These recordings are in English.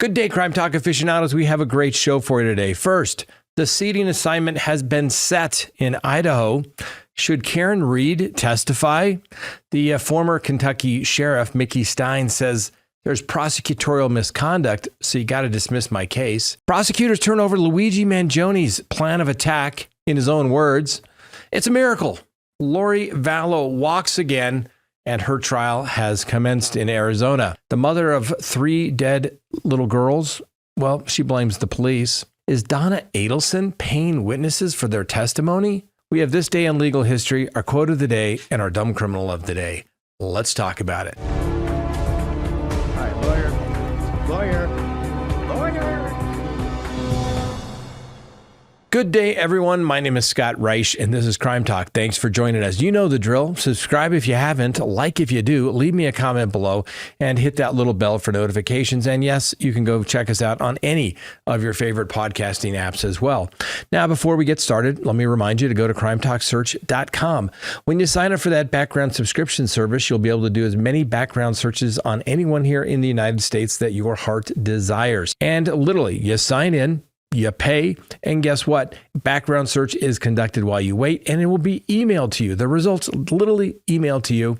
Good day, Crime Talk aficionados. We have a great show for you today. First, the seating assignment has been set in Idaho. Should Karenread testify? The former Kentucky sheriff, Mickey Stein, says there's prosecutorial misconduct, so you got to dismiss my case. Prosecutors turn over Luigi Mangione's plan of attack in his own words. It's a miracle. Lori Vallow walks again, and her trial has commenced in Arizona. The mother of 3 dead little girls, well, she blames the police. Is Donna Adelson paying witnesses for their testimony? We have This Day in Legal History, our quote of the day, and our dumb criminal of the day. Let's talk about it. All right, lawyer. Good day, everyone. My name is Scott Reich, and this is Crime Talk. Thanks for joining us. You know the drill. Subscribe if you haven't, like if you do, leave me a comment below, and hit that little bell for notifications. And yes, you can go check us out on any of your favorite podcasting apps as well. Now, before we get started, let me remind you to go to crimetalksearch.com. When you sign up for that background subscription service, you'll be able to do as many background searches on anyone here in the United States that your heart desires. And literally, you sign in, you pay, and guess what? Background search is conducted while you wait, and it will be emailed to you. The results literally emailed to you.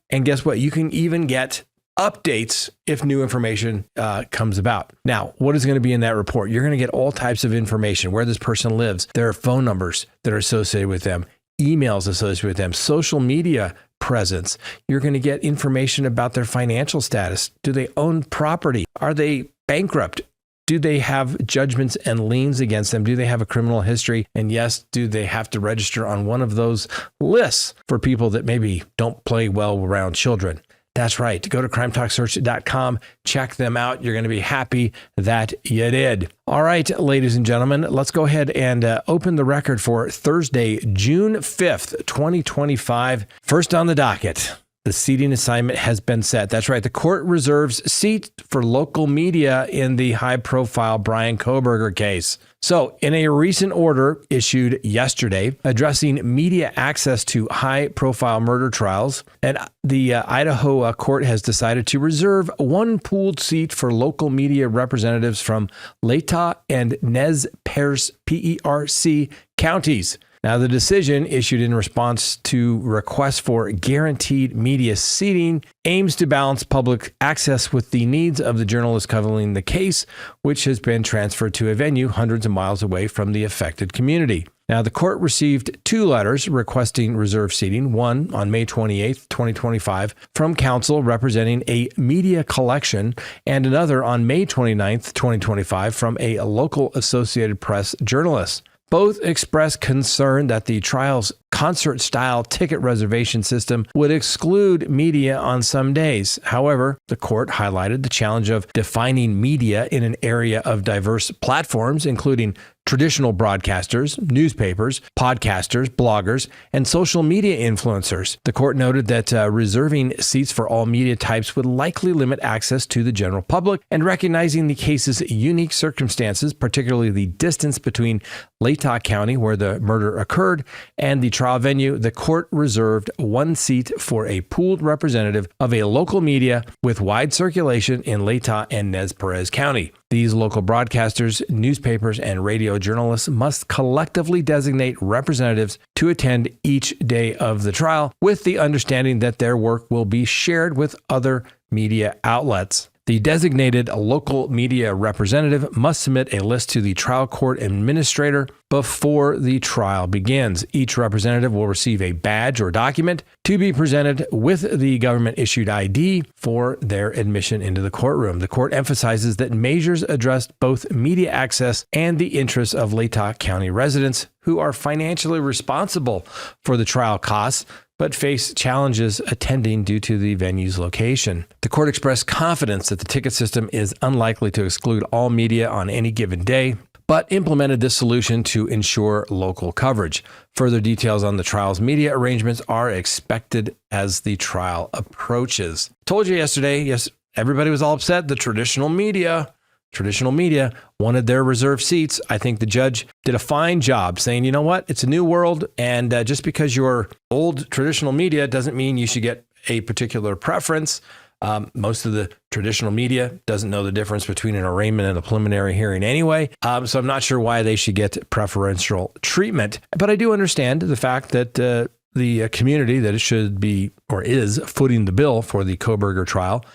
And guess what? You can even get updates if new information comes about. Now, what is going to be in that report? You're going to get all types of information, where this person lives, their phone numbers that are associated with them, emails associated with them, social media presence. You're going to get information about their financial status. Do they own property? Are they bankrupt? Do they have judgments and liens against them? Do they have a criminal history? And yes, do they have to register on one of those lists for people that maybe don't play well around children? That's right. Go to crimetalksearch.com. Check them out. You're going to be happy that you did. All right, ladies and gentlemen, let's go ahead and open the record for Thursday, June 5th, 2025. First on the docket, the seating assignment has been set. That's right. The court reserves seat for local media in the high-profile Bryan Kohberger case. So, in a recent order issued yesterday addressing media access to high-profile murder trials, and the Idaho court has decided to reserve one pooled seat for local media representatives from Latah and Nez Perce, PERC counties. Now, the decision, issued in response to requests for guaranteed media seating, aims to balance public access with the needs of the journalists covering the case, which has been transferred to a venue hundreds of miles away from the affected community. Now, the court received 2 letters requesting reserved seating, one on May 28, 2025, from counsel representing a media collection, and another on May 29, 2025, from a local Associated Press journalist. Both expressed concern that the trial's concert-style ticket reservation system would exclude media on some days. However, the court highlighted the challenge of defining media in an area of diverse platforms, including traditional broadcasters, newspapers, podcasters, bloggers, and social media influencers. The court noted that reserving seats for all media types would likely limit access to the general public, and recognizing the case's unique circumstances, particularly the distance between Latah County, where the murder occurred, and the trial venue, the court reserved one seat for a pooled representative of a local media with wide circulation in Latah and Nez Perce County. These local broadcasters, newspapers, and radio journalists must collectively designate representatives to attend each day of the trial, with the understanding that their work will be shared with other media outlets. The designated local media representative must submit a list to the trial court administrator before the trial begins. Each representative will receive a badge or document to be presented with the government-issued ID for their admission into the courtroom. The court emphasizes that measures address both media access and the interests of Latah County residents who are financially responsible for the trial costs, but face challenges attending due to the venue's location. The court expressed confidence that the ticket system is unlikely to exclude all media on any given day, but implemented this solution to ensure local coverage. Further details on the trial's media arrangements are expected as the trial approaches. Told you yesterday, yes, everybody was all upset. The traditional media wanted their reserved seats. I think the judge did a fine job saying, you know what, it's a new world, and just because you're old traditional media doesn't mean you should get a particular preference. Most of the traditional media doesn't know the difference between an arraignment and a preliminary hearing anyway. So I'm not sure why they should get preferential treatment. But I do understand the fact that the community that it should be or is footing the bill for the Kohberger trial,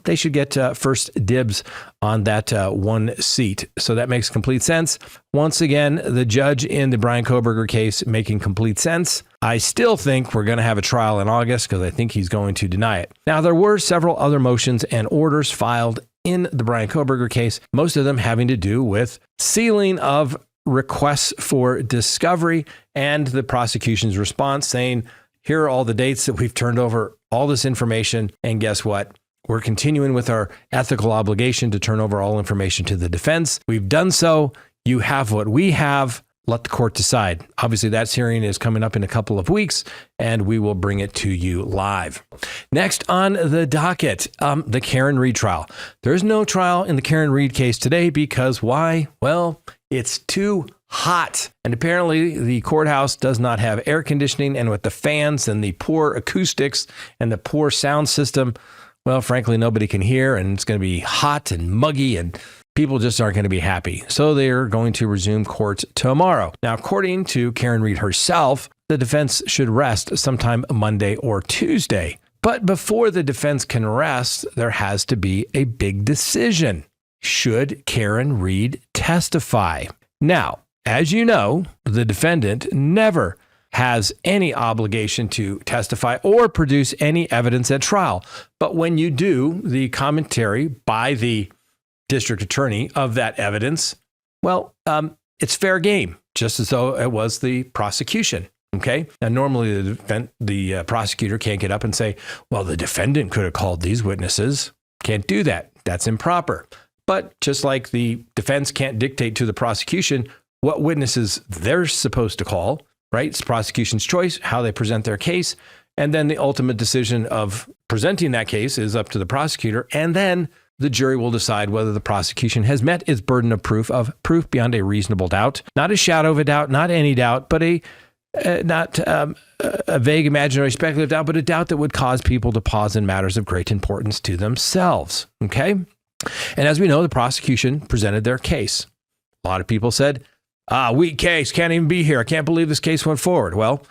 they should get first dibs on that one seat. So that makes complete sense. Once again, the judge in the Bryan Kohberger case making complete sense. I still think we're going to have a trial in August because I think he's going to deny it. Now, there were several other motions and orders filed in the Bryan Kohberger case, most of them having to do with sealing of requests for discovery and the prosecution's response saying, here are all the dates that we've turned over all this information. And guess what? We're continuing with our ethical obligation to turn over all information to the defense. We've done so. You have what we have. Let the court decide. Obviously, that hearing is coming up in a couple of weeks, and we will bring it to you live. Next on the docket, the Karenread trial. There's no trial in the Karenread case today because why? Well, it's too hot. And apparently the courthouse does not have air conditioning, and with the fans and the poor acoustics and the poor sound system, well, frankly, nobody can hear, and it's going to be hot and muggy, and people just aren't going to be happy. So they're going to resume court tomorrow. Now, according to Karenread herself, the defense should rest sometime Monday or Tuesday. But before the defense can rest, there has to be a big decision. Should Karenread testify? Now, as you know, the defendant never has any obligation to testify or produce any evidence at trial. But when you do the commentary by the district attorney of that evidence, well, it's fair game, just as though it was the prosecution. Okay. Now, normally the prosecutor can't get up and say, well, the defendant could have called these witnesses. Can't do that. That's improper. But just like the defense can't dictate to the prosecution what witnesses they're supposed to call, right? It's prosecution's choice, how they present their case. And then the ultimate decision of presenting that case is up to the prosecutor. And then the jury will decide whether the prosecution has met its burden of proof beyond a reasonable doubt, not a shadow of a doubt, not any doubt, but not a vague, imaginary, speculative doubt, but a doubt that would cause people to pause in matters of great importance to themselves. Okay. And as we know, the prosecution presented their case. A lot of people said, weak case, can't even be here. I can't believe this case went forward. Well,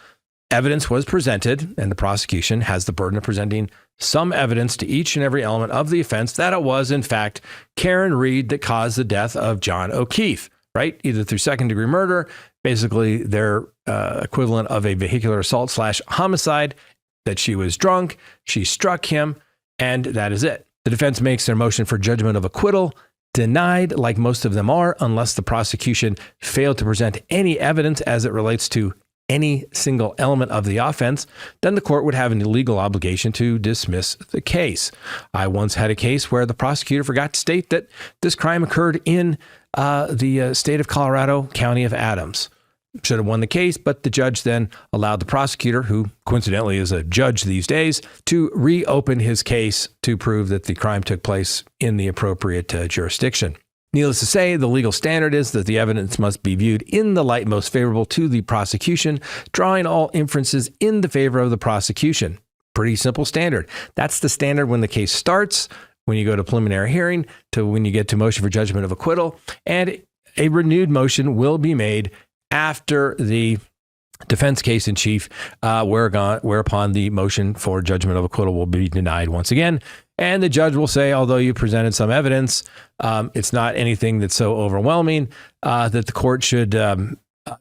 evidence was presented, and the prosecution has the burden of presenting some evidence to each and every element of the offense that it was, in fact, Karenread that caused the death of John O'Keefe, right? Either through second-degree murder, basically their equivalent of a vehicular assault / homicide, that she was drunk, she struck him, and that is it. The defense makes their motion for judgment of acquittal denied, like most of them are, unless the prosecution failed to present any evidence as it relates to any single element of the offense. Then the court would have an illegal obligation to dismiss the case. I once had a case where the prosecutor forgot to state that this crime occurred in the state of Colorado, county of Adams. Should have won the case, but the judge then allowed the prosecutor, who coincidentally is a judge these days, to reopen his case to prove that the crime took place in the appropriate jurisdiction. Needless to say, the legal standard is that the evidence must be viewed in the light most favorable to the prosecution, drawing all inferences in the favor of the prosecution. Pretty simple standard. That's the standard when the case starts, when you go to preliminary hearing, to when you get to motion for judgment of acquittal, and a renewed motion will be made after the defense case in chief, whereupon the motion for judgment of acquittal will be denied once again. And the judge will say, although you presented some evidence, it's not anything that's so overwhelming that the court should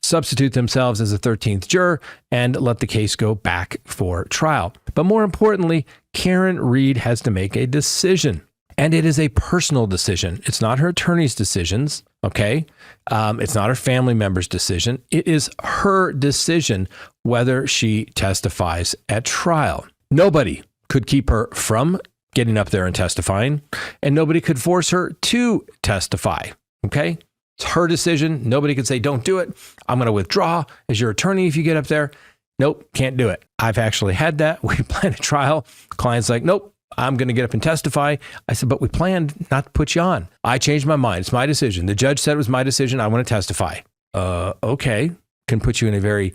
substitute themselves as a 13th juror and let the case go back for trial. But more importantly, Karenread has to make a decision. And it is a personal decision. It's not her attorney's decisions, okay? It's not her family member's decision. It is her decision whether she testifies at trial. Nobody could keep her from getting up there and testifying, and nobody could force her to testify, okay? It's her decision. Nobody could say, don't do it. I'm going to withdraw as your attorney if you get up there. Nope, can't do it. I've actually had that. We planned a trial. Client's like, nope. I'm going to get up and testify. I said, but we planned not to put you on. I changed my mind. It's my decision. The judge said it was my decision. I want to testify. Okay. Can put you in a very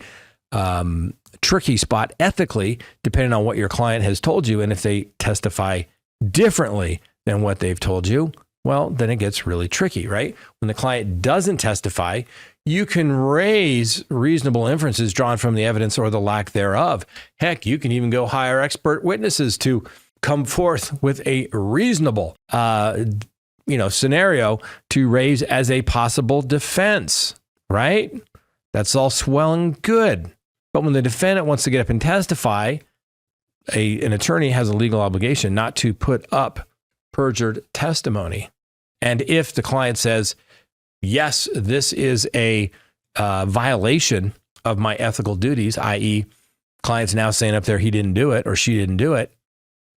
tricky spot ethically, depending on what your client has told you. And if they testify differently than what they've told you, well, then it gets really tricky, right? When the client doesn't testify, you can raise reasonable inferences drawn from the evidence or the lack thereof. Heck, you can even go hire expert witnesses to come forth with a reasonable, scenario to raise as a possible defense, right? That's all swell and good. But when the defendant wants to get up and testify, an attorney has a legal obligation not to put up perjured testimony. And if the client says, yes, this is a violation of my ethical duties, i.e., client's now saying up there he didn't do it or she didn't do it,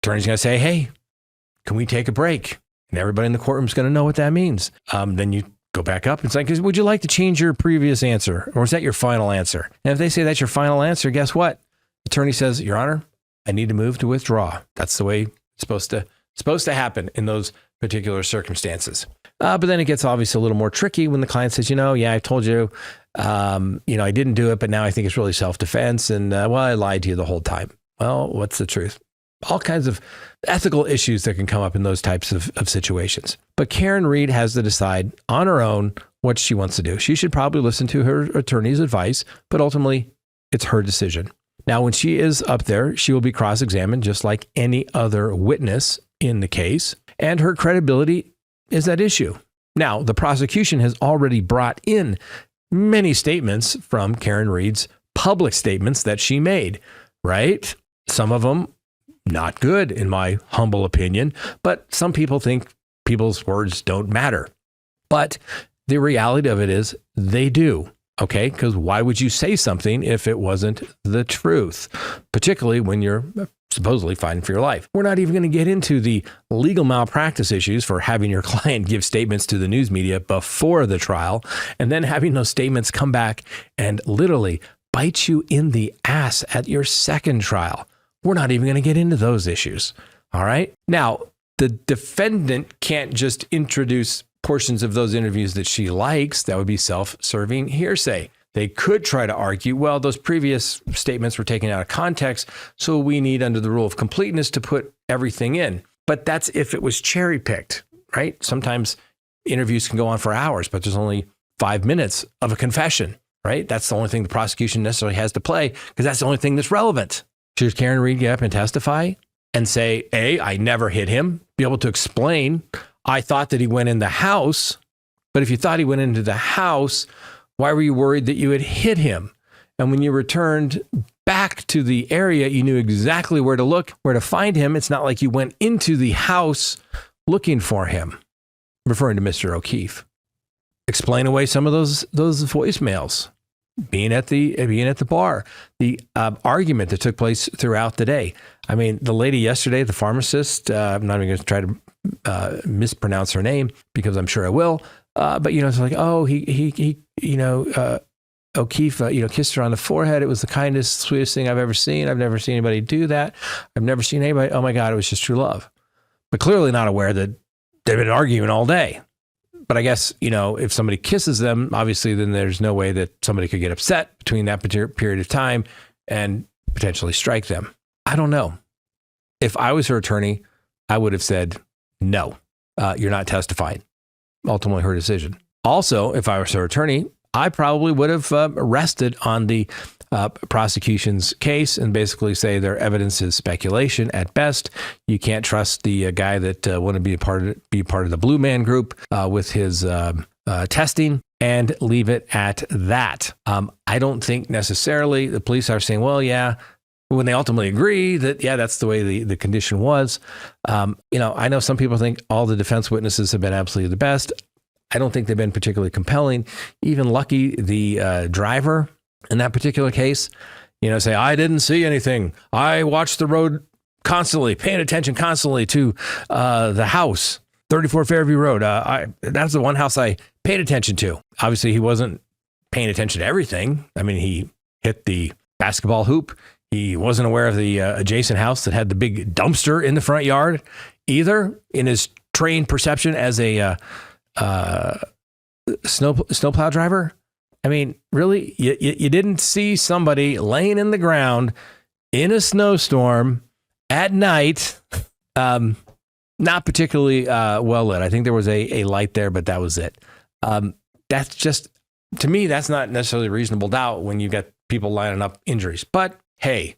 attorney's going to say, hey, can we take a break? And everybody in the courtroom is going to know what that means. Then you go back up. It's like, would you like to change your previous answer? Or is that your final answer? And if they say that's your final answer, guess what? Attorney says, Your Honor, I need to move to withdraw. That's the way it's supposed to happen in those particular circumstances. But then it gets obviously a little more tricky when the client says, yeah, I told you, I didn't do it, but now I think it's really self-defense. And I lied to you the whole time. Well, what's the truth? All kinds of ethical issues that can come up in those types of situations. But Karenread has to decide on her own what she wants to do. She should probably listen to her attorney's advice, but ultimately it's her decision. Now, when she is up there, she will be cross-examined just like any other witness in the case, and her credibility is at issue. Now, the prosecution has already brought in many statements from Karenread's public statements that she made, right? Some of them not good, in my humble opinion, but some people think people's words don't matter. But the reality of it is they do. Okay, because why would you say something if it wasn't the truth, particularly when you're supposedly fighting for your life? We're not even going to get into the legal malpractice issues for having your client give statements to the news media before the trial and then having those statements come back and literally bite you in the ass at your second trial. We're not even going to get into those issues. All right. Now, the defendant can't just introduce portions of those interviews that she likes. That would be self-serving hearsay. They could try to argue, well, those previous statements were taken out of context, so we need, under the rule of completeness, to put everything in. But that's if it was cherry-picked, right? Sometimes interviews can go on for hours, but there's only 5 minutes of a confession, right? That's the only thing the prosecution necessarily has to play, because that's the only thing that's relevant. Should Karenread get up and testify and say, A, I never hit him, be able to explain, I thought that he went in the house, but if you thought he went into the house, why were you worried that you had hit him? And when you returned back to the area, you knew exactly where to look, where to find him. It's not like you went into the house looking for him, referring to Mr. O'Keefe. Explain away some of those voicemails, being at the bar, the argument that took place throughout the day. I mean, the lady yesterday, the pharmacist, I'm not even going to try to mispronounce her name because I'm sure I will. But it's like, oh, he O'Keefe, kissed her on the forehead. It was the kindest, sweetest thing I've ever seen. I've never seen anybody do that. I've never seen anybody. Oh my God, it was just true love. But clearly not aware that they've been arguing all day. But I guess, if somebody kisses them, obviously, then there's no way that somebody could get upset between that period of time and potentially strike them. I don't know. If I was her attorney, I would have said, no, you're not testifying. Ultimately, her decision. Also, if I was her attorney, I probably would have rested on the prosecution's case and basically say their evidence is speculation at best. You can't trust the guy that wanted to be part of the Blue Man Group with his testing, and leave it at that. I don't think necessarily the police are saying, well, yeah, when they ultimately agree that, yeah, that's the way the condition was. I know some people think all the defense witnesses have been absolutely the best. I don't think they've been particularly compelling. Even Lucky, the driver in that particular case, say, I didn't see anything. I watched the road constantly, paying attention constantly to the house, 34 Fairview Road. That's the one house I paid attention to. Obviously, he wasn't paying attention to everything. I mean, he hit the basketball hoop. He wasn't aware of the adjacent house that had the big dumpster in the front yard either, in his trained perception as a snowplow driver. I mean, really, you didn't see somebody laying in the ground in a snowstorm at night Not particularly well lit. I think there was a light there, but that was it. That's just, to me, that's not necessarily reasonable doubt when you've got people lining up injuries. But hey,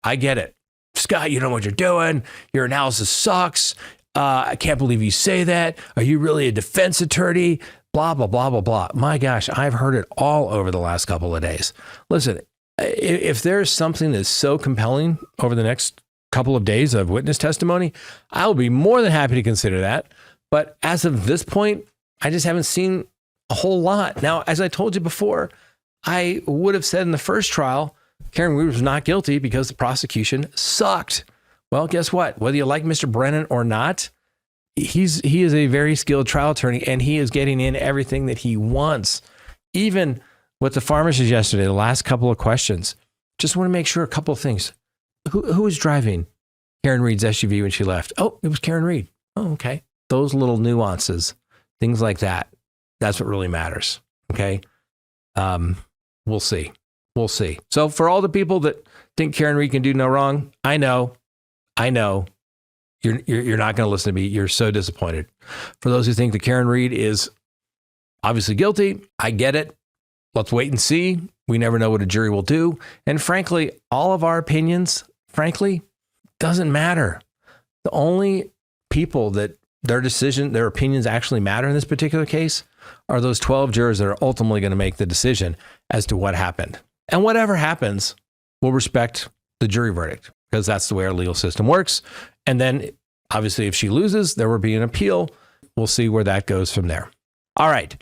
I get it. Scott, you know what you're doing. Your analysis sucks. I can't believe you say that. Are you really a defense attorney? Blah, blah, blah, blah, blah. My gosh, I've heard it all over the last couple of days. Listen, if there's something that's so compelling over the next couple of days of witness testimony, I'll be more than happy to consider that. But as of this point, I just haven't seen a whole lot. Now, as I told you before, I would have said in the first trial, Karenread was not guilty because the prosecution sucked. Well, guess what? Whether you like Mr. Brennan or not, he is a very skilled trial attorney, and he is getting in everything that he wants. Even with the pharmacist yesterday, the last couple of questions, just want to make sure a couple of things. Who was driving Karenread's SUV when she left? Oh, it was Karenread. Oh, okay. Those little nuances, things like that. That's what really matters. Okay. We'll see. We'll see. So for all the people that think Karenread can do no wrong, I know. You're not going to listen to me. You're so disappointed. For those who think that Karenread is obviously guilty, I get it. Let's wait and see. We never know what a jury will do. And frankly, all of our opinions, frankly, doesn't matter. The only people that their opinions actually matter in this particular case are those 12 jurors that are ultimately going to make the decision as to what happened. And whatever happens, we'll respect the jury verdict because that's the way our legal system works. And then obviously if she loses, there will be an appeal. We'll see where that goes from there. All right.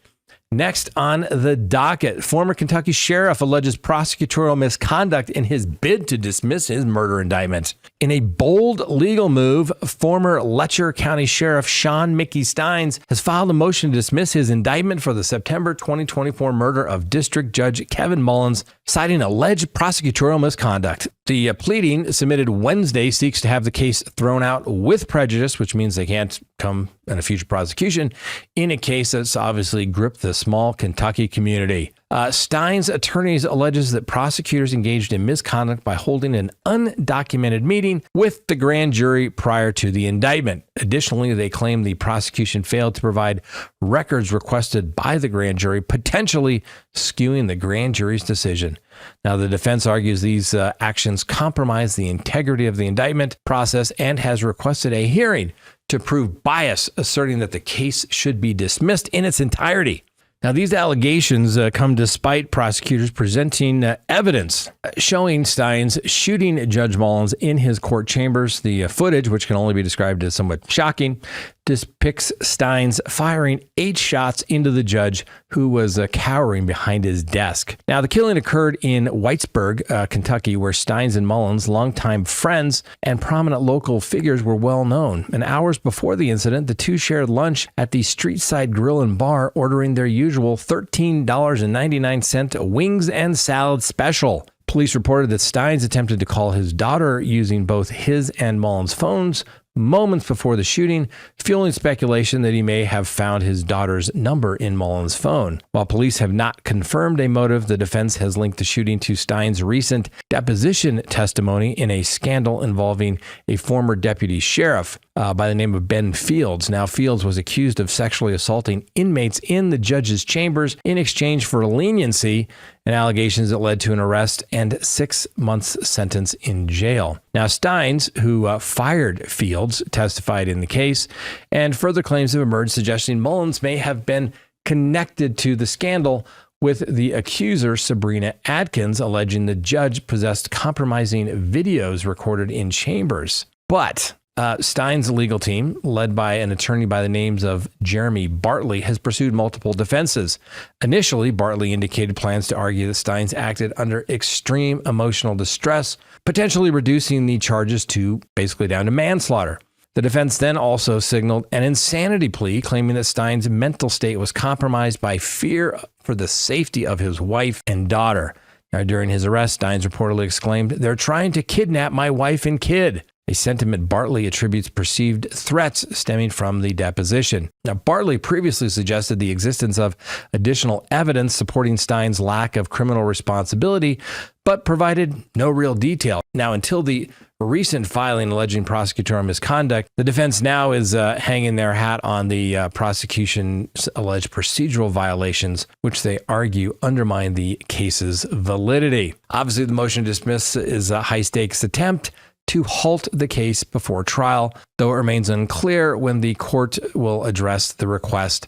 Next on the docket, former Kentucky sheriff alleges prosecutorial misconduct in his bid to dismiss his murder indictment. In a bold legal move, former Letcher County Sheriff Sean Mickey Steins has filed a motion to dismiss his indictment for the September 2024 murder of District Judge Kevin Mullins, citing alleged prosecutorial misconduct. The pleading submitted Wednesday seeks to have the case thrown out with prejudice, which means they can't come in a future prosecution, in a case that's obviously gripped the small Kentucky community. Steins' attorneys alleges that prosecutors engaged in misconduct by holding an undocumented meeting with the grand jury prior to the indictment. Additionally, they claim the prosecution failed to provide records requested by the grand jury, potentially skewing the grand jury's decision. Now, the defense argues these actions compromise the integrity of the indictment process and has requested a hearing to prove bias, asserting that the case should be dismissed in its entirety. Now, these allegations come despite prosecutors presenting evidence showing Steins shooting Judge Mullins in his court chambers. The footage, which can only be described as somewhat shocking, depicts Steins firing 8 shots into the judge, who was cowering behind his desk. Now, the killing occurred in Whitesburg, Kentucky, where Steins and Mullins, longtime friends and prominent local figures, were well known. And hours before the incident, the two shared lunch at the Streetside Grill and Bar, ordering their usual $13.99 wings and salad special. Police reported that Steins attempted to call his daughter using both his and Mullins' phones moments before the shooting, fueling speculation that he may have found his daughter's number in Mullins' phone. While police have not confirmed a motive, the defense has linked the shooting to Steins' recent deposition testimony in a scandal involving a former deputy sheriff by the name of Ben Fields. Now, Fields was accused of sexually assaulting inmates in the judge's chambers in exchange for leniency, and allegations that led to an arrest and 6 months sentence in jail. Now, Steins, who fired Fields, testified in the case, and further claims have emerged suggesting Mullins may have been connected to the scandal, with the accuser, Sabrina Adkins, alleging the judge possessed compromising videos recorded in chambers. But Steins' legal team, led by an attorney by the names of Jeremy Bartley, has pursued multiple defenses. Initially, Bartley indicated plans to argue that Steins acted under extreme emotional distress, potentially reducing the charges to basically down to manslaughter. The defense then also signaled an insanity plea, claiming that Steins' mental state was compromised by fear for the safety of his wife and daughter. Now, during his arrest, Steins reportedly exclaimed, "They're trying to kidnap my wife and kid," a sentiment Bartley attributes perceived threats stemming from the deposition. Now, Bartley previously suggested the existence of additional evidence supporting Steins' lack of criminal responsibility, but provided no real detail. Now, until the recent filing alleging prosecutorial misconduct. The defense now is hanging their hat on the prosecution's alleged procedural violations, which they argue undermine the case's validity. Obviously, the motion to dismiss is a high-stakes attempt to halt the case before trial, though it remains unclear when the court will address the request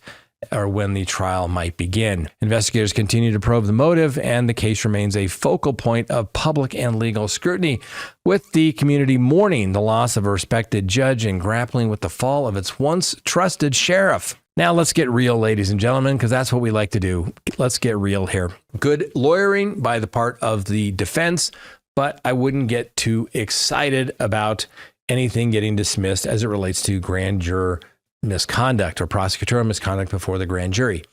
or when the trial might begin. Investigators continue to probe the motive, and the case remains a focal point of public and legal scrutiny, with the community mourning the loss of a respected judge and grappling with the fall of its once trusted sheriff. Now let's get real, ladies and gentlemen, because that's what we like to do. Let's get real here. Good lawyering by the part of the defense, but I wouldn't get too excited about anything getting dismissed as it relates to grand juror misconduct or prosecutorial misconduct before the grand jury.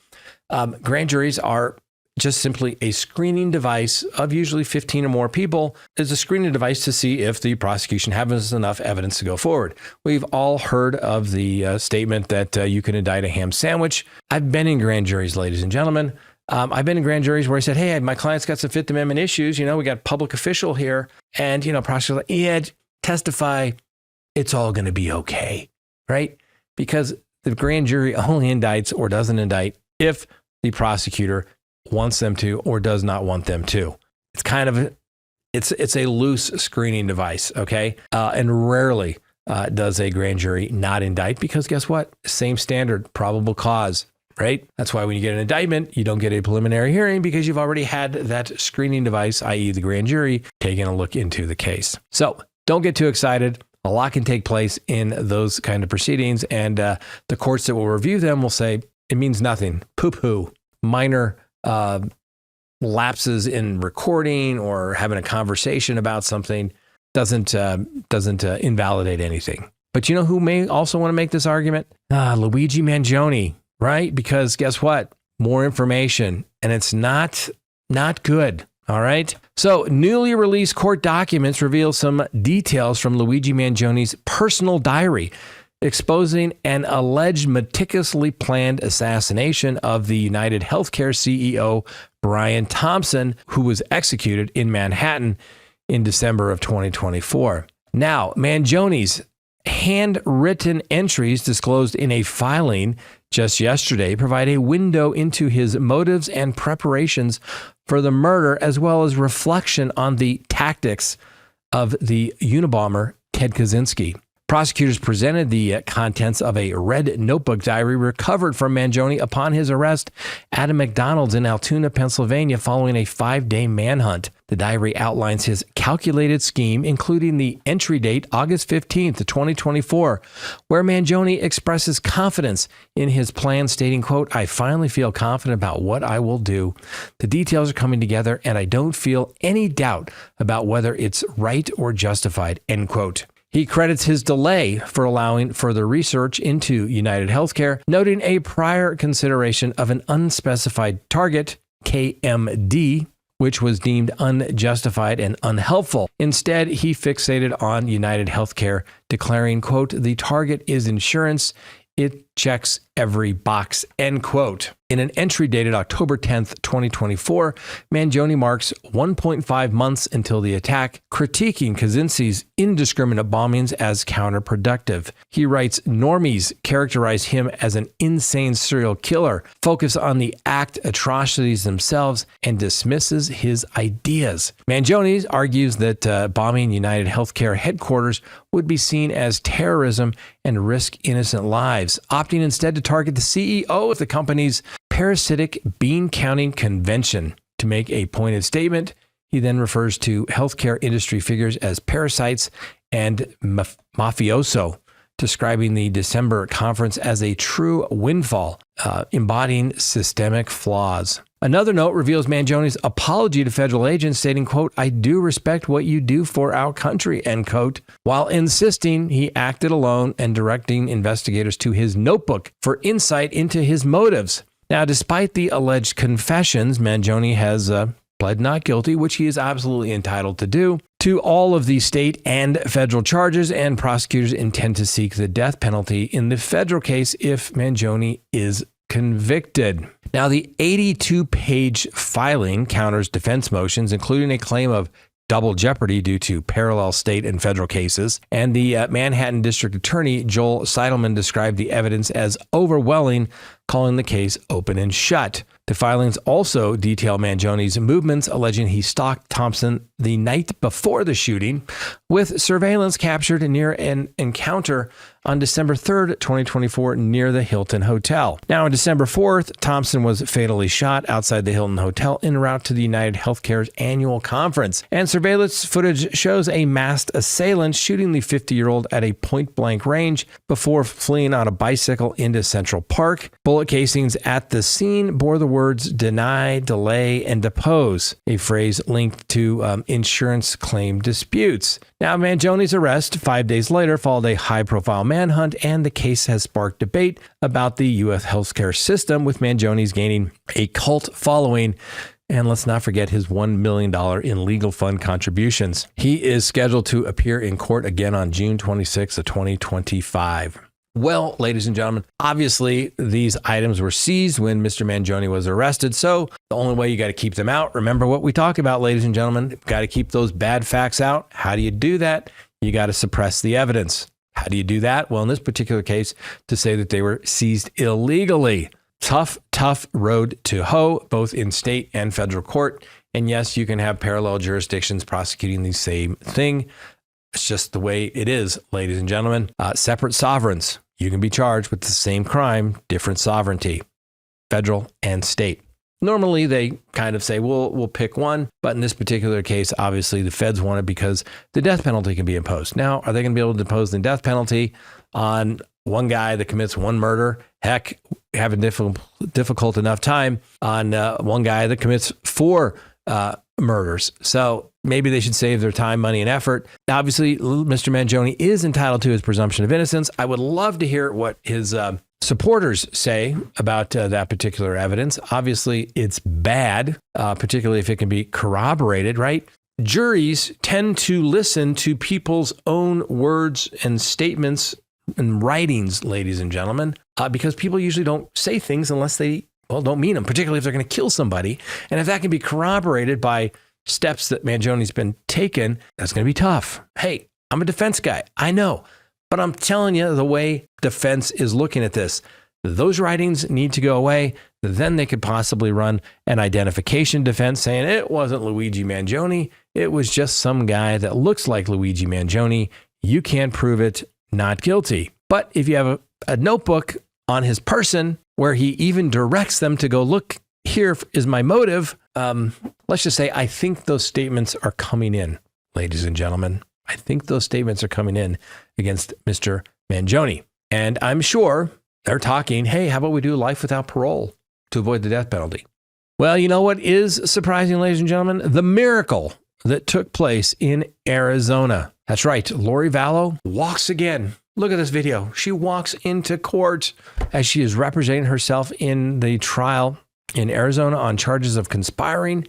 Grand juries are just simply a screening device of usually 15 or more people. It's a screening device to see if the prosecution has enough evidence to go forward. We've all heard of the statement that you can indict a ham sandwich. I've been in grand juries, ladies and gentlemen. I've been in grand juries where I said, hey, my client's got some Fifth Amendment issues. You know, we got a public official here. And, prosecutor, testify. It's all going to be okay, right? Because the grand jury only indicts or doesn't indict if the prosecutor wants them to or does not want them to. It's kind of it's a loose screening device, okay? And rarely does a grand jury not indict because guess what? Same standard, probable cause, right? That's why when you get an indictment, you don't get a preliminary hearing because you've already had that screening device, i.e. the grand jury, taking a look into the case. So don't get too excited. A lot can take place in those kind of proceedings, and the courts that will review them will say it means nothing. Poo-poo. Minor lapses in recording or having a conversation about something doesn't invalidate anything. But you know who may also want to make this argument? Luigi Mangione, right? Because guess what? More information, and it's not good. All right. So newly released court documents reveal some details from Luigi Mangione's personal diary, exposing an alleged meticulously planned assassination of the United Healthcare CEO, Brian Thompson, who was executed in Manhattan in December of 2024. Now, Mangione's handwritten entries disclosed in a filing just yesterday provide a window into his motives and preparations for the murder, as well as reflection on the tactics of the Unabomber Ted Kaczynski. Prosecutors presented the contents of a red notebook diary recovered from Mangione upon his arrest at a McDonald's in Altoona, Pennsylvania, following a 5-day manhunt. The diary outlines his calculated scheme, including the entry date, August 15th, 2024, where Mangione expresses confidence in his plan, stating, quote, "I finally feel confident about what I will do. The details are coming together, and I don't feel any doubt about whether it's right or justified," end quote. He credits his delay for allowing further research into United Healthcare, noting a prior consideration of an unspecified target, KMD, which was deemed unjustified and unhelpful. Instead, he fixated on United Healthcare, declaring, quote, "The target is insurance. It checks every box," end quote. In an entry dated October 10th, 2024, Mangione marks 1.5 months until the attack, critiquing Kaczynski's indiscriminate bombings as counterproductive. He writes, "Normies characterize him as an insane serial killer, focus on the act atrocities themselves, and dismisses his ideas." Mangione argues that bombing United Healthcare headquarters would be seen as terrorism and risk innocent lives, opting instead to target the CEO of the company's parasitic bean-counting convention. To make a pointed statement, he then refers to healthcare industry figures as parasites and mafioso, describing the December conference as a true windfall, embodying systemic flaws. Another note reveals Mangione's apology to federal agents, stating, quote, "I do respect what you do for our country," end quote, while insisting he acted alone and directing investigators to his notebook for insight into his motives. Now, despite the alleged confessions, Mangione has pled not guilty, which he is absolutely entitled to do, to all of the state and federal charges, and prosecutors intend to seek the death penalty in the federal case if Mangione is convicted. Now, the 82-page filing counters defense motions, including a claim of double jeopardy due to parallel state and federal cases. And the Manhattan District Attorney, Joel Seidelman, described the evidence as overwhelming, calling the case open and shut. The filings also detail Mangione's movements, alleging he stalked Thompson the night before the shooting, with surveillance captured near an encounter on December 3rd, 2024, near the Hilton Hotel. Now, on December 4th, Thompson was fatally shot outside the Hilton Hotel en route to the United Healthcare's annual conference. And surveillance footage shows a masked assailant shooting the 50-year-old at a point-blank range before fleeing on a bicycle into Central Park. Bullet casings at the scene bore the words deny, delay, and depose, a phrase linked to insurance claim disputes. Now, Mangione's arrest 5 days later followed a high-profile manhunt, and the case has sparked debate about the U.S. healthcare system, with Mangione's gaining a cult following. And let's not forget his $1 million in legal fund contributions. He is scheduled to appear in court again on June 26th of 2025. Well, ladies and gentlemen, obviously these items were seized when Mr. Mangione was arrested. So the only way you got to keep them out, remember what we talk about, ladies and gentlemen, got to keep those bad facts out. How do you do that? You got to suppress the evidence. How do you do that? Well, in this particular case, to say that they were seized illegally. Tough road to hoe, both in state and federal court. And yes, you can have parallel jurisdictions prosecuting the same thing. It's just the way it is, ladies and gentlemen. Separate sovereigns. You can be charged with the same crime, different sovereignty, federal and state. Normally, they kind of say, we'll pick one. But in this particular case, obviously, the feds want it because the death penalty can be imposed. Now, are they going to be able to impose the death penalty on one guy that commits one murder? Heck, having difficult enough time on one guy that commits four murders. So maybe they should save their time, money, and effort. Obviously, Mr. Mangione is entitled to his presumption of innocence. I would love to hear what his supporters say about that particular evidence. Obviously, it's bad, particularly if it can be corroborated, right? Juries tend to listen to people's own words and statements and writings, ladies and gentlemen, because people usually don't say things unless they don't mean them, particularly if they're going to kill somebody. And if that can be corroborated by steps that Mangione's been taken, that's going to be tough. Hey, I'm a defense guy. I know. But I'm telling you, the way defense is looking at this, those writings need to go away. Then they could possibly run an identification defense saying it wasn't Luigi Mangione. It was just some guy that looks like Luigi Mangione. You can't prove it. Not guilty. But if you have a notebook on his person where he even directs them to go, look, here is my motive. Let's just say, I think those statements are coming in, ladies and gentlemen. I think those statements are coming in against Mr. Mangione. And I'm sure they're talking, hey, how about we do life without parole to avoid the death penalty? Well, you know what is surprising, ladies and gentlemen? The miracle that took place in Arizona. That's right. Lori Vallow walks again. Look at this video. She walks into court as she is representing herself in the trial in Arizona on charges of conspiring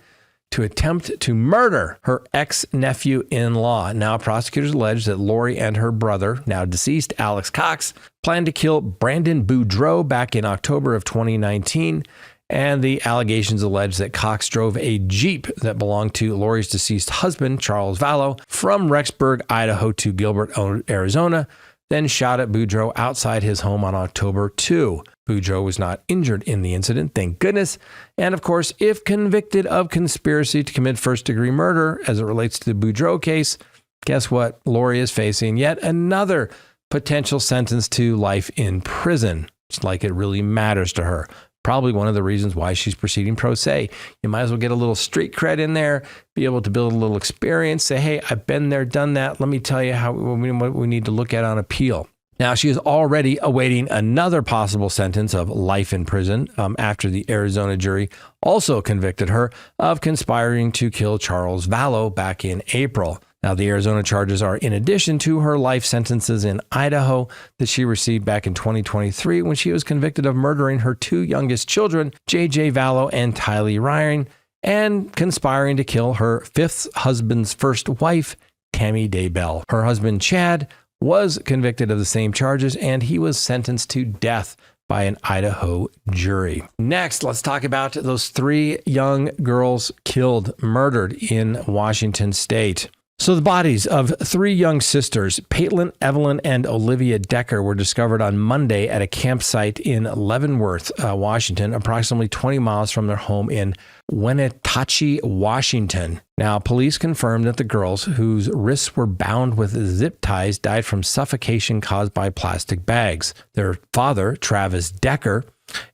to attempt to murder her ex-nephew-in-law. Now, prosecutors allege that Lori and her brother, now deceased Alex Cox, planned to kill Brandon Boudreaux back in October of 2019. And the allegations allege that Cox drove a Jeep that belonged to Lori's deceased husband, Charles Vallow, from Rexburg, Idaho to Gilbert, Arizona, then shot at Boudreaux outside his home on October 2. Boudreaux was not injured in the incident, thank goodness. And of course, if convicted of conspiracy to commit first-degree murder as it relates to the Boudreaux case, guess what? Lori is facing yet another potential sentence to life in prison. It's like it really matters to her. Probably one of the reasons why she's proceeding pro se. You might as well get a little street cred in there, be able to build a little experience, say, hey, I've been there, done that. Let me tell you what we need to look at on appeal. Now, she is already awaiting another possible sentence of life in prison after the Arizona jury also convicted her of conspiring to kill Charles Vallow back in April. Now, the Arizona charges are in addition to her life sentences in Idaho that she received back in 2023 when she was convicted of murdering her two youngest children, J.J. Vallow and Tylee Ryan, and conspiring to kill her fifth husband's first wife, Tammy Daybell. Her husband, Chad, was convicted of the same charges, and he was sentenced to death by an Idaho jury. Next, let's talk about those 3 young girls murdered in Washington state. So the bodies of 3 young sisters, Paitlin, Evelyn, and Olivia Decker, were discovered on Monday at a campsite in Leavenworth, Washington, approximately 20 miles from their home in Wenatchee, Washington. Now, police confirmed that the girls, whose wrists were bound with zip ties, died from suffocation caused by plastic bags. Their father, Travis Decker,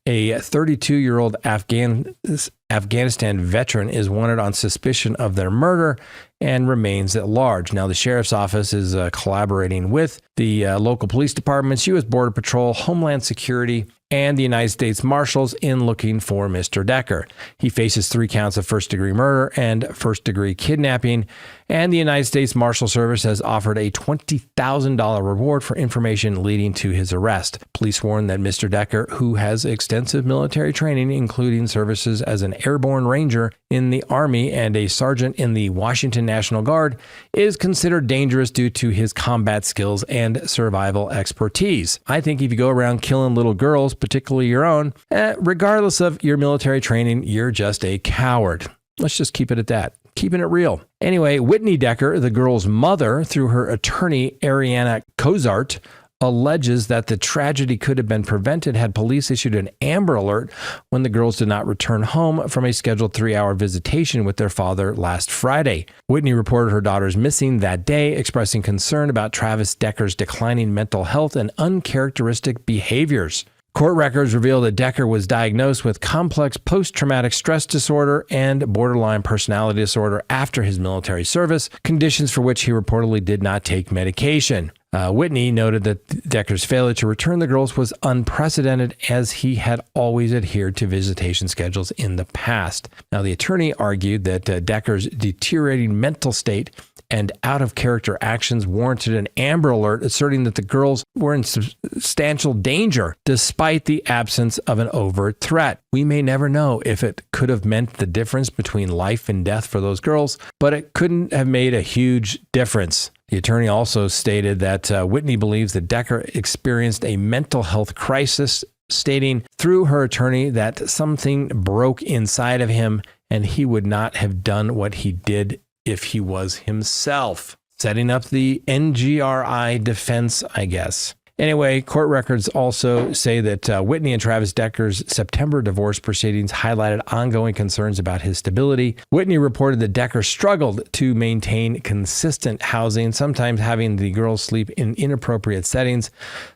a 32-year-old Afghanistan veteran, is wanted on suspicion of their murder and remains at large. Now, the sheriff's office is collaborating with the local police departments, U.S. Border Patrol, Homeland Security, and the United States Marshals in looking for Mr. Decker. He faces 3 counts of first-degree murder and first-degree kidnapping, and the United States Marshal Service has offered a $20,000 reward for information leading to his arrest. Police warn that Mr. Decker, who has extensive military training, including services as an airborne ranger in the Army and a sergeant in the Washington National Guard, is considered dangerous due to his combat skills and survival expertise. I think if you go around killing little girls, particularly your own, regardless of your military training, you're just a coward. Let's just keep it at that. Keeping it real. Anyway, Whitney Decker, the girl's mother, through her attorney, Ariana Cozart, alleges that the tragedy could have been prevented had police issued an Amber Alert when the girls did not return home from a scheduled 3-hour visitation with their father last Friday. Whitney reported her daughters missing that day, expressing concern about Travis Decker's declining mental health and uncharacteristic behaviors. Court records reveal that Decker was diagnosed with complex post-traumatic stress disorder and borderline personality disorder after his military service, conditions for which he reportedly did not take medication. Whitney noted that Decker's failure to return the girls was unprecedented, as he had always adhered to visitation schedules in the past. Now, the attorney argued that Decker's deteriorating mental state and out-of-character actions warranted an Amber Alert, asserting that the girls were in substantial danger despite the absence of an overt threat. We may never know if it could have meant the difference between life and death for those girls, but it couldn't have made a huge difference. The attorney also stated that Whitney believes that Decker experienced a mental health crisis, stating through her attorney that something broke inside of him and he would not have done what he did if he was himself. Setting up the NGRI defense, I guess. Anyway, court records also say that Whitney and Travis Decker's September divorce proceedings highlighted ongoing concerns about his stability. Whitney reported that Decker struggled to maintain consistent housing, sometimes having the girls sleep in inappropriate settings,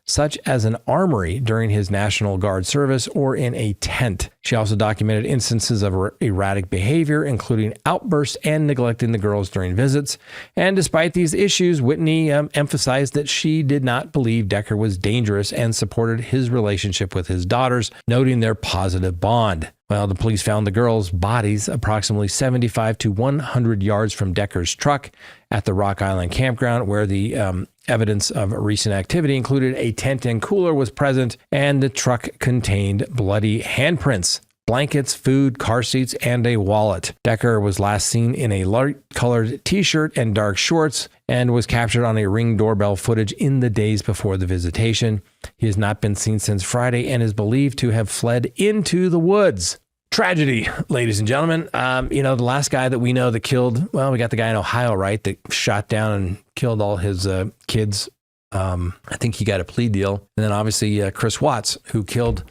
such as an armory during his National Guard service or in a tent. She also documented instances of erratic behavior, including outbursts and neglecting the girls during visits. And despite these issues, Whitney emphasized that she did not believe Decker was dangerous and supported his relationship with his daughters, noting their positive bond. Well, the police found the girls' bodies approximately 75 to 100 yards from Decker's truck at the Rock Island campground, where the evidence of recent activity included a tent and cooler was present, and the truck contained bloody handprints, blankets, food, car seats, and a wallet. Decker was last seen in a light-colored t-shirt and dark shorts and was captured on a Ring doorbell footage in the days before the visitation. He has not been seen since Friday and is believed to have fled into the woods. Tragedy, ladies and gentlemen. The last guy that we know that killed, well, we got the guy in Ohio, right, that shot down and killed all his kids. I think he got a plea deal. And then obviously Chris Watts, who killed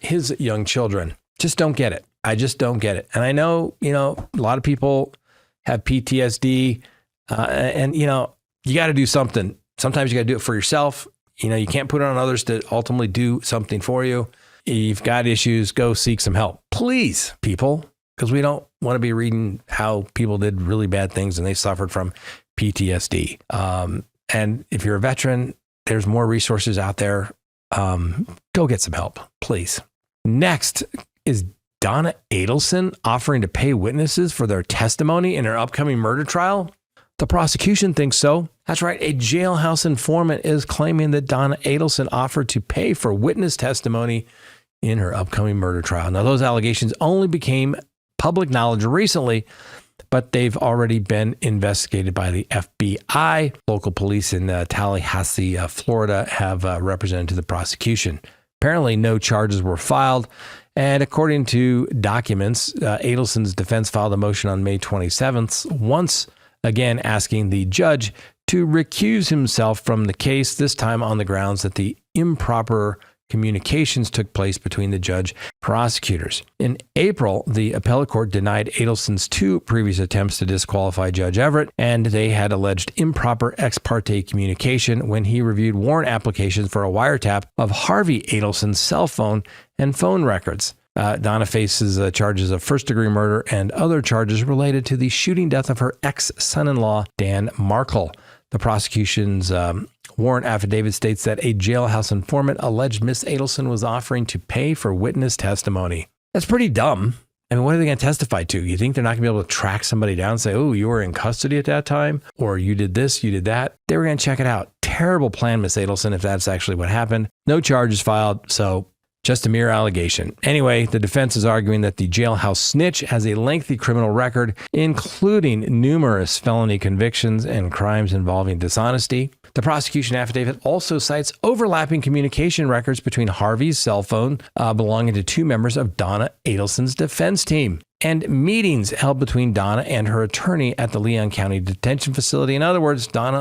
his young children. Just don't get it. I just don't get it. And I know, a lot of people have PTSD and you got to do something. Sometimes you got to do it for yourself. You can't put it on others to ultimately do something for you. You've got issues, go seek some help. Please, people, because we don't want to be reading how people did really bad things and they suffered from PTSD. And if you're a veteran, there's more resources out there. Go get some help, please. Next is Donna Adelson offering to pay witnesses for their testimony in her upcoming murder trial. The prosecution thinks so. That's right. A jailhouse informant is claiming that Donna Adelson offered to pay for witness testimony in her upcoming murder trial. Now, those allegations only became public knowledge recently, but they've already been investigated by the FBI. Local police in Tallahassee, Florida, have represented to the prosecution. Apparently, no charges were filed. And according to documents, Adelson's defense filed a motion on May 27th, once again asking the judge to recuse himself from the case, this time on the grounds that the improper communications took place between the judge and prosecutors. In April, the appellate court denied Adelson's 2 previous attempts to disqualify Judge Everett, and they had alleged improper ex parte communication when he reviewed warrant applications for a wiretap of Harvey Adelson's cell phone and phone records. Donna faces charges of first-degree murder and other charges related to the shooting death of her ex-son-in-law, Dan Markle. The prosecution's warrant affidavit states that a jailhouse informant alleged Miss Adelson was offering to pay for witness testimony. That's pretty dumb. I mean, what are they going to testify to? You think they're not going to be able to track somebody down and say, oh, you were in custody at that time? Or you did this, you did that? They were going to check it out. Terrible plan, Miss Adelson, if that's actually what happened. No charges filed, so just a mere allegation. Anyway, the defense is arguing that the jailhouse snitch has a lengthy criminal record, including numerous felony convictions and crimes involving dishonesty. The prosecution affidavit also cites overlapping communication records between Harvey's cell phone belonging to 2 members of Donna Adelson's defense team and meetings held between Donna and her attorney at the Leon County Detention Facility. In other words, Donna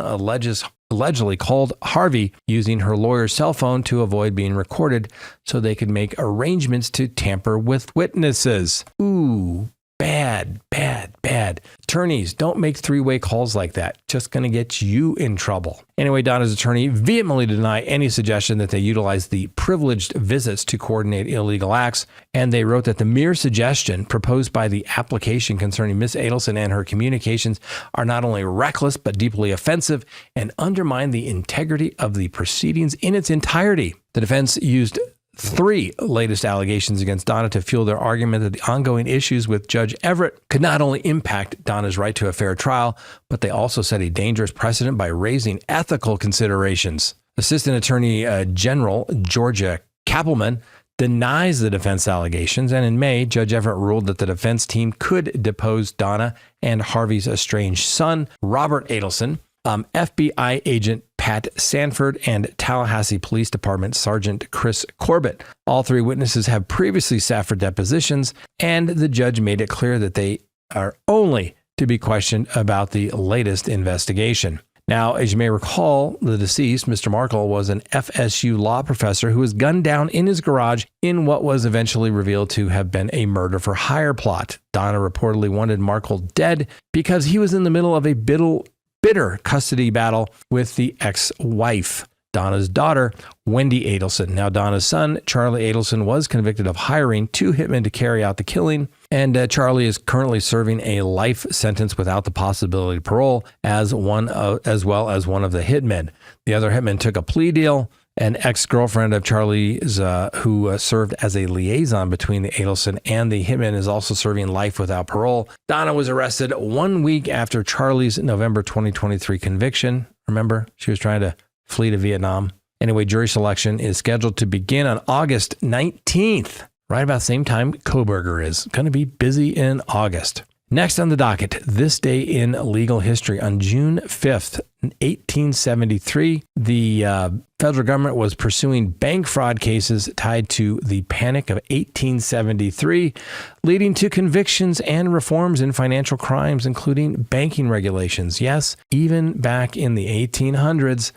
allegedly called Harvey using her lawyer's cell phone to avoid being recorded so they could make arrangements to tamper with witnesses. Ooh, bad, bad, bad. Attorneys, don't make 3-way calls like that. Just going to get you in trouble. Anyway, Donna's attorney vehemently denied any suggestion that they utilized the privileged visits to coordinate illegal acts, and they wrote that the mere suggestion proposed by the application concerning Miss Adelson and her communications are not only reckless but deeply offensive and undermine the integrity of the proceedings in its entirety. The defense used 3 latest allegations against Donna to fuel their argument that the ongoing issues with Judge Everett could not only impact Donna's right to a fair trial, but they also set a dangerous precedent by raising ethical considerations. Assistant Attorney General Georgia Kappelman denies the defense allegations, and in May, Judge Everett ruled that the defense team could depose Donna and Harvey's estranged son, Robert Adelson, FBI agent Pat Sanford, and Tallahassee Police Department Sergeant Chris Corbett. All 3 witnesses have previously sat for depositions, and the judge made it clear that they are only to be questioned about the latest investigation. Now, as you may recall, the deceased, Mr. Markle, was an FSU law professor who was gunned down in his garage in what was eventually revealed to have been a murder-for-hire plot. Donna reportedly wanted Markle dead because he was in the middle of a bitter custody battle with the ex-wife, Donna's daughter, Wendy Adelson. Now, Donna's son, Charlie Adelson, was convicted of hiring 2 hitmen to carry out the killing, and Charlie is currently serving a life sentence without the possibility of parole as well as one of the hitmen. The other hitman took a plea deal. An ex-girlfriend of Charlie's who served as a liaison between the Adelson and the hitman is also serving life without parole. Donna was arrested 1 week after Charlie's November 2023 conviction. Remember, she was trying to flee to Vietnam. Anyway, jury selection is scheduled to begin on August 19th, right about the same time Kohberger is. Going to be busy in August. Next on the docket, this day in legal history. On June 5th, 1873, the federal government was pursuing bank fraud cases tied to the Panic of 1873, leading to convictions and reforms in financial crimes, including banking regulations. Yes, even back in the 1800s,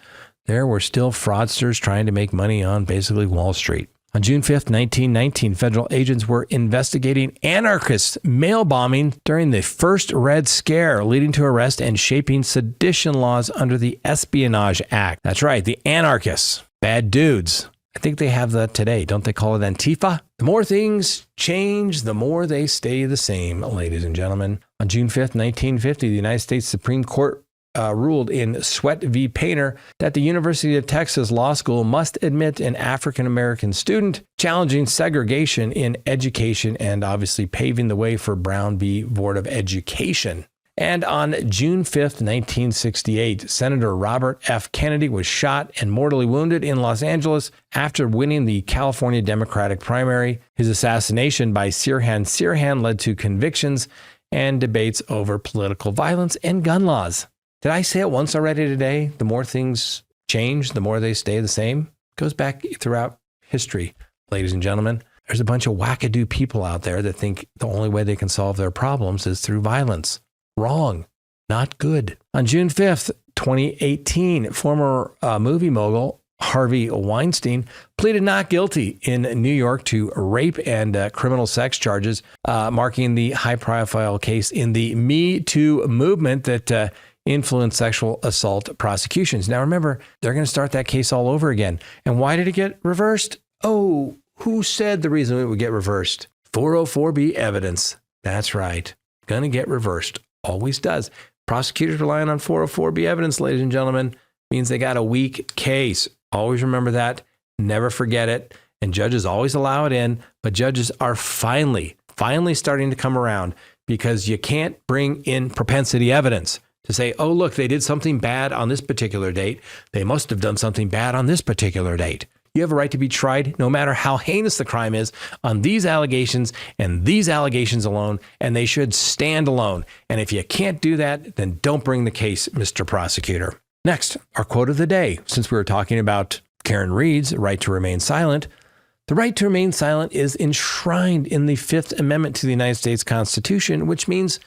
there were still fraudsters trying to make money on basically Wall Street. On June 5th, 1919, federal agents were investigating anarchist mail bombing during the first Red Scare, leading to arrest and shaping sedition laws under the Espionage Act. That's right, the anarchists, bad dudes. I think they have that today. Don't they call it Antifa? The more things change, the more they stay the same, ladies and gentlemen. On June 5th, 1950, the United States Supreme Court ruled in Sweat v. Painter that the University of Texas Law School must admit an African-American student, challenging segregation in education and obviously paving the way for Brown v. Board of Education. And on June 5th, 1968, Senator Robert F. Kennedy was shot and mortally wounded in Los Angeles after winning the California Democratic primary. His assassination by Sirhan led to convictions and debates over political violence and gun laws. Did I say it once already today? The more things change, the more they stay the same. Goes back throughout history, ladies and gentlemen. There's a bunch of wackadoo people out there that think the only way they can solve their problems is through violence. Wrong. Not good. On June 5th, 2018, former movie mogul Harvey Weinstein pleaded not guilty in New York to rape and criminal sex charges, marking the high-profile case in the Me Too movement that influenced sexual assault prosecutions. Now, remember, they're going to start that case all over again. And why did it get reversed? Oh, who said the reason it would get reversed? 404B evidence. That's right. Going to get reversed. Always does. Prosecutors relying on 404B evidence, ladies and gentlemen, means they got a weak case. Always remember that. Never forget it. And judges always allow it in, but judges are finally starting to come around, because you can't bring in propensity evidence to say, oh, look, they did something bad on this particular date. They must have done something bad on this particular date. You have a right to be tried, no matter how heinous the crime is, on these allegations and these allegations alone, and they should stand alone. And if you can't do that, then don't bring the case, Mr. Prosecutor. Next, our quote of the day. Since we were talking about Karenread's right to remain silent, the right to remain silent is enshrined in the Fifth Amendment to the United States Constitution, which means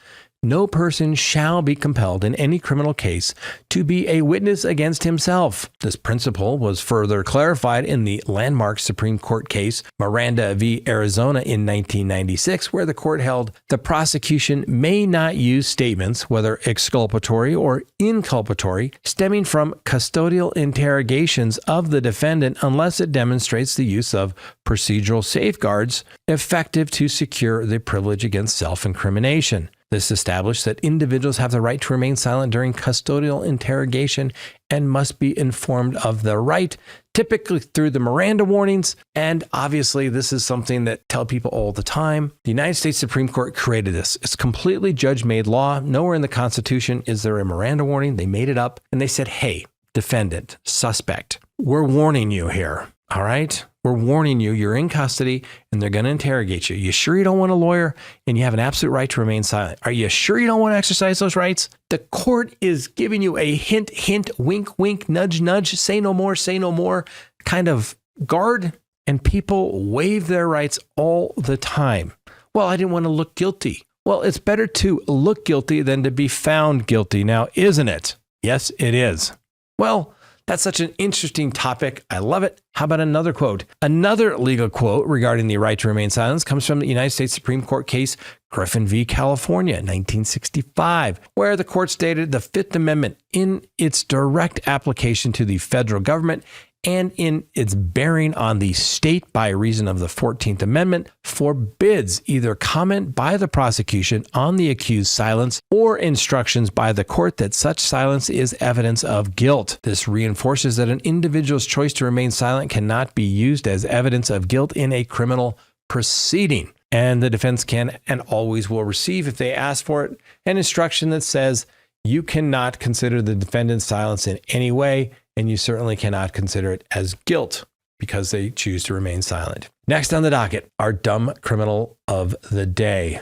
no person shall be compelled in any criminal case to be a witness against himself. This principle was further clarified in the landmark Supreme Court case Miranda v. Arizona in 1996, where the court held the prosecution may not use statements, whether exculpatory or inculpatory, stemming from custodial interrogations of the defendant unless it demonstrates the use of procedural safeguards effective to secure the privilege against self-incrimination. This established that individuals have the right to remain silent during custodial interrogation and must be informed of their right, typically through the Miranda warnings. And obviously, this is something that tell people all the time. The United States Supreme Court created this. It's completely judge-made law. Nowhere in the Constitution is there a Miranda warning. They made it up, and they said, hey, defendant, suspect, we're warning you here. All right? We're warning you, you're in custody and they're going to interrogate you. You sure you don't want a lawyer and you have an absolute right to remain silent? Are you sure you don't want to exercise those rights? The court is giving you a hint, hint, wink, wink, nudge, nudge, say no more kind of guard, and people waive their rights all the time. Well, I didn't want to look guilty. Well, it's better to look guilty than to be found guilty now, isn't it? Yes, it is. Well, that's such an interesting topic. I love it. How about another quote? Another legal quote regarding the right to remain silent comes from the United States Supreme Court case Griffin v. California, 1965, where the court stated the Fifth Amendment, in its direct application to the federal government and in its bearing on the state by reason of the 14th Amendment, forbids either comment by the prosecution on the accused's silence or instructions by the court that such silence is evidence of guilt. This reinforces that an individual's choice to remain silent cannot be used as evidence of guilt in a criminal proceeding. And the defense can and always will receive, if they ask for it, an instruction that says you cannot consider the defendant's silence in any way, and you certainly cannot consider it as guilt because they choose to remain silent. Next on the docket, our dumb criminal of the day.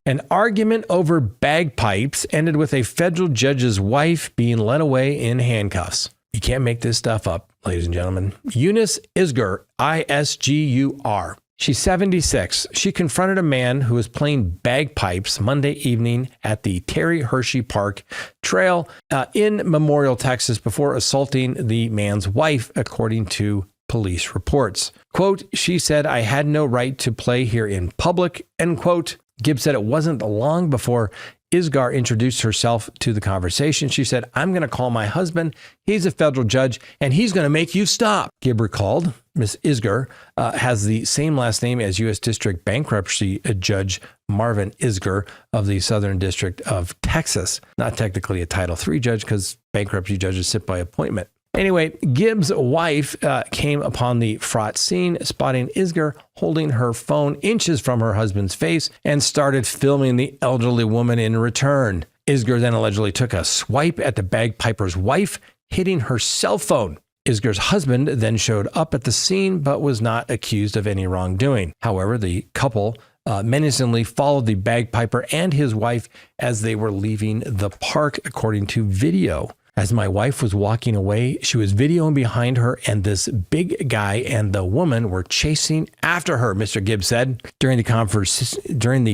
An argument over bagpipes ended with a federal judge's wife being led away in handcuffs. You can't make this stuff up, ladies and gentlemen. Eunice Isgur, I-S-G-U-R. She's 76. She confronted a man who was playing bagpipes Monday evening at the Terry Hershey Park Trail in Memorial, Texas, before assaulting the man's wife, according to police reports. Quote, she said, "I had no right to play here in public," end quote. Gibbs said it wasn't long before Isgur introduced herself to the conversation. She said, "I'm going to call my husband. He's a federal judge, and he's going to make you stop." Gibb recalled Ms. Isgur has the same last name as U.S. District Bankruptcy Judge Marvin Isgur of the Southern District of Texas. Not technically a Title III judge because bankruptcy judges sit by appointment. Anyway, Gibbs' wife came upon the fraught scene, spotting Isgur holding her phone inches from her husband's face and started filming the elderly woman in return. Isgur then allegedly took a swipe at the bagpiper's wife, hitting her cell phone. Isgur's husband then showed up at the scene but was not accused of any wrongdoing. However, the couple menacingly followed the bagpiper and his wife as they were leaving the park, according to video. As my wife was walking away, she was videoing behind her, and this big guy and the woman were chasing after her, Mr. Gibbs said. During the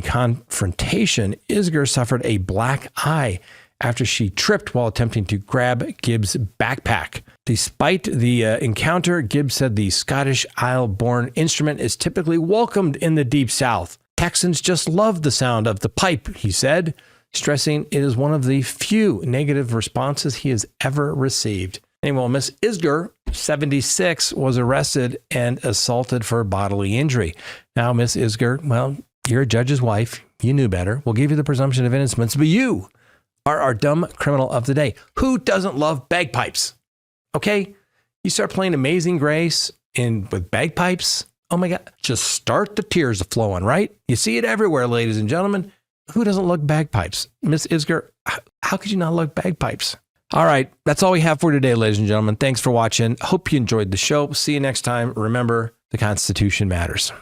confrontation, Isger suffered a black eye after she tripped while attempting to grab Gibbs' backpack. Despite the encounter, Gibbs said the Scottish Isle-born instrument is typically welcomed in the Deep South. Texans just love the sound of the pipe, he said, stressing it is one of the few negative responses he has ever received. Anyway, Miss Isger, 76, was arrested and assaulted for bodily injury. Now, Miss Isger, well, you're a judge's wife. You knew better. We'll give you the presumption of innocence, but you are our dumb criminal of the day. Who doesn't love bagpipes? Okay? You start playing Amazing Grace with bagpipes. Oh my God, just start the tears flowing, right? You see it everywhere, ladies and gentlemen. Who doesn't love bagpipes? Miss Isger, how could you not love bagpipes? All right, that's all we have for today, ladies and gentlemen. Thanks for watching. Hope you enjoyed the show. See you next time. Remember, the Constitution matters.